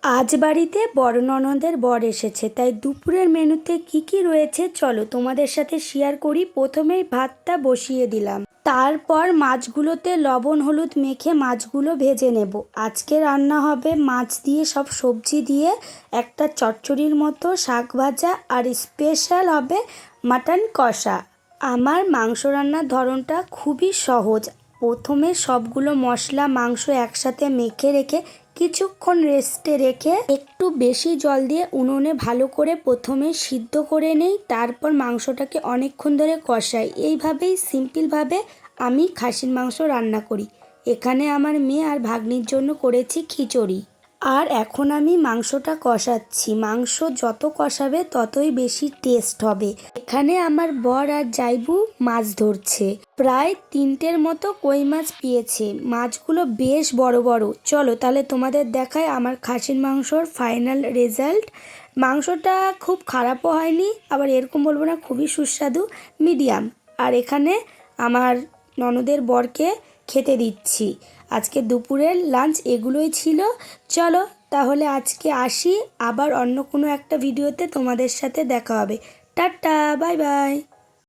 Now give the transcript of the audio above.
আজ বাড়িতে বড় ননদের বর এসেছে, তাই দুপুরের মেনুতে কি কি রয়েছে চলো তোমাদের সাথে শেয়ার করি। প্রথমেই ভাতটা বসিয়ে দিলাম, তারপর মাছগুলোতে লবণ হলুদ মেখে মাছগুলো ভেজে নেব। আজকে রান্না হবে মাছ দিয়ে সব সবজি দিয়ে একটা চচ্চড়ির মতো, শাক ভাজা, আর স্পেশাল হবে মাটন কষা। আমার মাংস রান্নার ধরনটা খুবই সহজ। প্রথমে সবগুলো মশলা মাংস একসাথে মেখে রেখে কিছুক্ষণ রেস্টে রেখে একটু বেশি জল দিয়ে উনুনে ভালো করে প্রথমে সিদ্ধ করে নেই, তারপর মাংসটাকে অনেকক্ষণ ধরে কষাই। এইভাবেই সিম্পলভাবে আমি খাসির মাংস রান্না করি। এখানে আমার মেয়ে আর ভাগ্নির জন্য করেছি খিচুড়ি। আর এখন আমি মাংসটা কষাচ্ছি। মাংস যত কষাবে ততই বেশি টেস্ট হবে। এখানে আমার বর আর জাইবু মাছ ধরছে, প্রায় 3টের মতো কই মাছ পেয়েছে। মাছগুলো বেশ বড় বড়। চলো তাহলে তোমাদের দেখায় আমার খাসির মাংসর ফাইনাল রেজাল্ট। মাংসটা খুব খারাপও হয়নি, আবার এরকম বলবো না খুবই সুস্বাদু, মিডিয়াম। আর এখানে আমার ননদের বরকে খেতে দিচ্ছি। আজকে দুপুরের লাঞ্চ এগুলোই ছিল। চলো তাহলে আজকে আসি, আবার অন্য কোনো একটা ভিডিওতে তোমাদের সাথে দেখা হবে। Tata, bye bye.